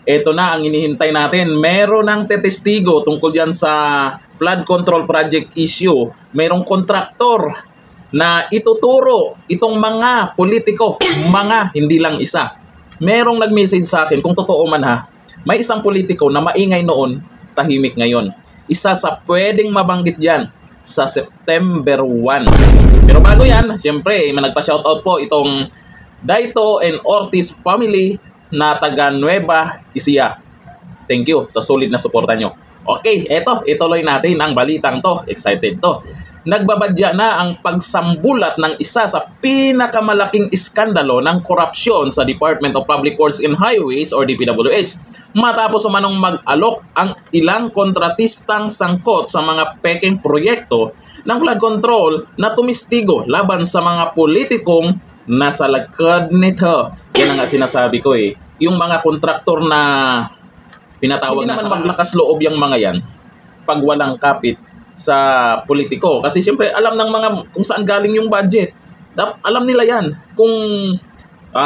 Ito na ang inihintay natin. Meron ng tetestigo tungkol yan sa flood control project issue. Merong kontraktor na ituturo itong mga politiko. Mga, hindi lang isa. Merong nag-message sa akin, kung totoo man ha, may isang politiko na maingay noon, tahimik ngayon. Isa sa pwedeng mabanggit dyan sa September 1. Pero bago yan, siyempre, may nagpa-shoutout po itong Daito and Ortiz family na taga Nueva Ecija. Thank you sa solid na suporta nyo. Okay, ituloy natin ang balitang to. Excited to. Nagbabadya na ang pagsambulat ng isa sa pinakamalaking iskandalo ng korupsyon sa Department of Public Works and Highways or DPWH matapos umanong mag-alok ang ilang kontratistang sangkot sa mga peking proyekto ng flood control na tumistigo laban sa mga politikong nasa likod nito. Yan ang nga sinasabi ko eh. Yung mga kontraktor na pinatawag na naman maglakas loob yung mga yan pag walang kapit sa politiko. Kasi siyempre alam ng mga kung saan galing yung budget. Alam nila yan. Kung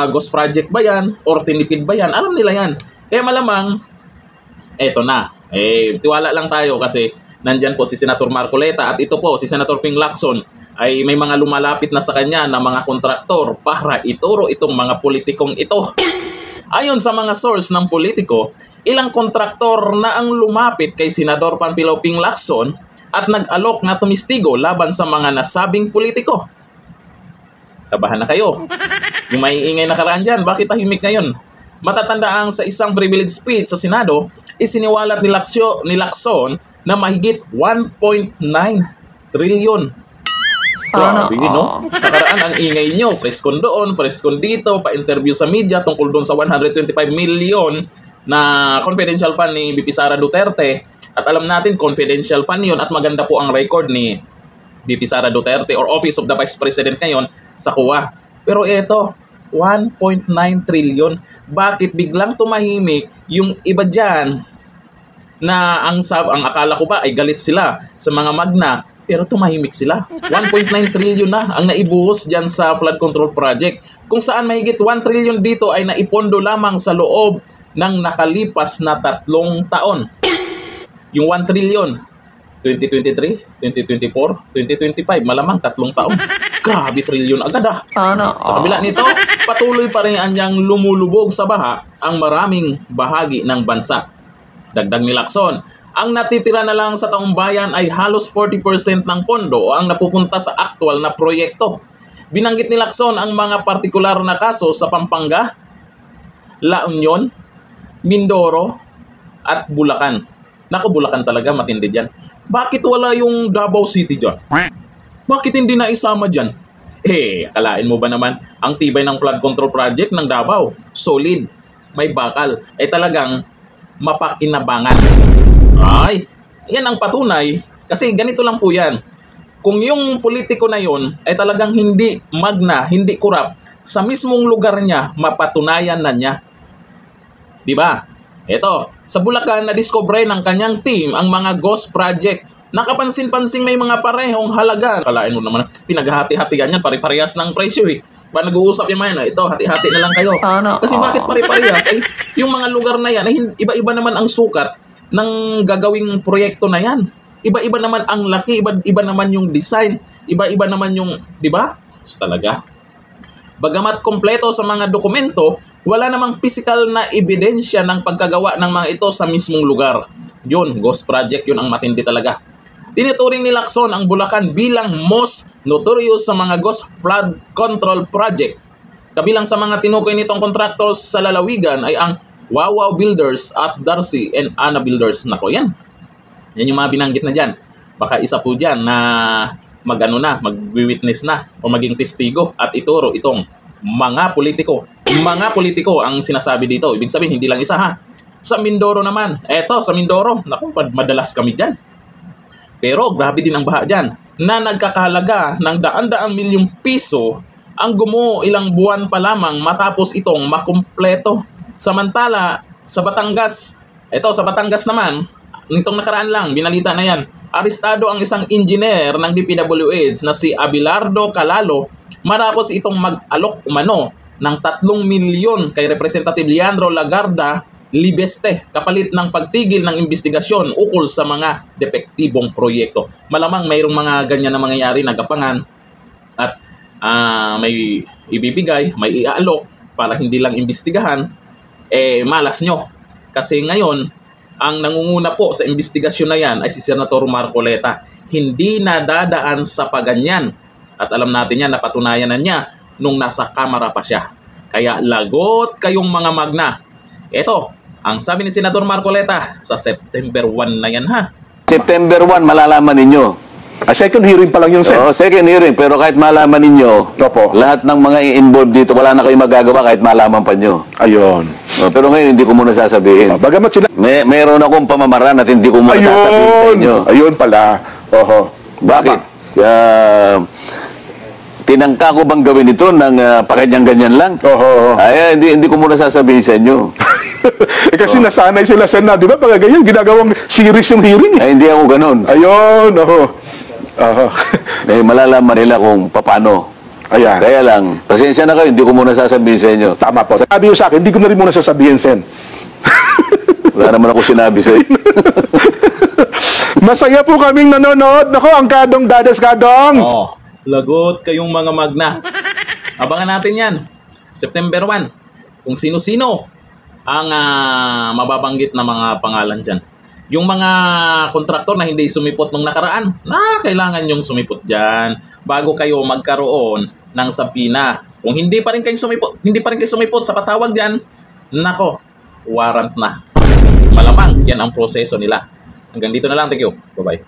ghost project ba yan or tinipid ba yan, alam nila yan. Kaya malamang, eto na. Tiwala lang tayo kasi nandyan po si Senator Marcoleta at ito po si Senator Ping Lacson ay may mga lumalapit na sa kanya na mga kontraktor para ituro itong mga politikong ito. Ayon sa mga source ng politiko, ilang kontraktor na ang lumapit kay Senador Panfilo Ping Lacson at nag-alok na tumistigo laban sa mga nasabing politiko. Kabahan na kayo. Yung maiingay na karaan dyan, bakit tahimik ngayon? Matatandaang sa isang privilege speech sa Senado, isiniwalat ni Lacson na mahigit 1.9 trilyon. Grabe, no? Nakaraan ang ingay nyo. Preskon doon, preskon dito, pa-interview sa media tungkol doon sa 125 million na confidential fund ni BP Sara Duterte. At alam natin, confidential fund yun at maganda po ang record ni BP Sara Duterte or Office of the Vice President ngayon sa COA. Pero ito, 1.9 trillion. Bakit biglang tumahimik yung iba dyan na ang akala ko ba ay galit sila sa mga magna pero tumahimik sila. 1.9 trillion na ang naibuhos dyan sa flood control project. Kung saan mahigit 1 trillion dito ay naipondo lamang sa loob ng nakalipas na 3 taon. Yung 1 trillion, 2023, 2024, 2025, malamang 3 taon. Grabe, trillion agad ah. Sa kabila nito, patuloy pa rin anyang lumulubog sa baha ang maraming bahagi ng bansa. Dagdag ni Lacson, ang natitira na lang sa taong bayan ay halos 40% ng pondo ang napupunta sa aktual na proyekto. Binanggit ni Lacson ang mga partikular na kaso sa Pampanga, La Union, Mindoro, at Bulacan. Naku, Bulacan talaga, matindi dyan. Bakit wala yung Davao City dyan? Bakit hindi na isama dyan? Akalain mo ba naman, ang tibay ng flood control project ng Davao, solid, may bakal, talagang mapakinabangan. Ay, yan ang patunay, kasi ganito lang po yan. Kung yung politiko na yun ay talagang hindi magna, hindi kurap, sa mismong lugar niya, mapatunayan na niya. Diba? Ito, sa Bulacan, na-discover ng kanyang team ang mga ghost project. Nakapansin-pansing may mga parehong halaga. Kalain mo naman, pinaghati-hatigan yan, pare-parehas ng presyo eh. Pa nag-uusap yung mga ito, hati-hati na lang kayo. Kasi bakit pare-parehas? Yung mga lugar na yan, iba-iba naman ang sukat ng gagawing proyekto na yan. Iba-iba naman ang laki, iba naman yung design, iba-iba naman yung, di ba? Talaga. Bagamat kompleto sa mga dokumento, wala namang physical na ebidensya ng pagkagawa ng mga ito sa mismong lugar. Yun, ghost project, yun ang matindi talaga. Tinuturing ni Lacson ang Bulacan bilang most notorious sa mga ghost flood control project. Kabilang sa mga tinukoy nitong contractors sa lalawigan ay ang Wawaw Builders at Darcy and Anna Builders. Nako, yan. Yan yung mga binanggit na dyan. Baka isa po dyan na mag-witness na o maging testigo at ituro itong mga politiko. Mga politiko ang sinasabi dito. Ibig sabihin, hindi lang isa ha. Sa Mindoro naman. Eto, sa Mindoro. Naku, madalas kami dyan. Pero grabe din ang baha dyan. Na nagkakahalaga ng daan-daang milyong piso ang gumuo ilang buwan pa lamang matapos itong makumpleto. Samantala, sa Batangas, sa Batangas naman, nitong nakaraan lang, binalita na yan, arestado ang isang engineer ng DPWH na si Abelardo Calalo matapos itong mag-alok umano ng 3 milyon kay Representative Leandro Lagarda libeste kapalit ng pagtigil ng investigasyon ukol sa mga depektibong proyekto. Malamang mayroong mga ganyan na mangyayari na gapangan at may ibibigay, may iaalok para hindi lang imbestigahan, malas nyo. Kasi ngayon, ang nangunguna po sa investigasyon na yan ay si Senator Marcoleta. Hindi nadadaan sa paganyan. At alam natin yan, napatunayan na niya nung nasa kamara pa siya. Kaya lagot kayong mga magna. Ito, ang sabi ni Senator Marcoleta sa September 1 na yan ha. September 1, malalaman ninyo. Second hearing pa lang yung Sen. Oo, second hearing. Pero kahit malaman ninyo, Opo. lahat ng mga involved dito, wala na kayong magagawa kahit malaman pa nyo. Ayun. Pero ngayon, hindi ko muna sasabihin. Bagamat sila... Meron akong pamamaraan at hindi ko muna sasabihin sa inyo. Ayun pala. Oho. Bakit? Tinangka ko bang gawin ito ng pakanyan-ganyan lang? Oho. Ay, hindi ko muna sasabihin sa inyo. Kasi nasanay sila Sen na, di ba? Pag ganyan, ginagawang series yung hearing. Ay, hindi ako ganun. Ayun. Oho. Oho. Malalaman nila kung paano. Ayan. Kaya lang, pasensya na kayo, hindi ko muna sasabihin sa inyo. Tama po. Sabi ko sa akin, hindi ko na rin muna sasabihin, Sen. Wala naman ako sinabi sa inyo. Masaya po kaming nanonood. Nako, ang Kadong Dadas Kadong. Lagot kayong mga magna. Abangan natin yan. September 1. Kung sino-sino ang mababanggit na mga pangalan dyan. Yung mga kontraktor na hindi sumipot nung nakaraan, kailangan yung sumipot dyan bago kayo magkaroon ng sabina. Kung hindi pa rin kayo sumipot sa patawag dyan, nako, warrant na. Malamang yan ang proseso nila. Hanggang dito na lang. Thank you. Bye-bye.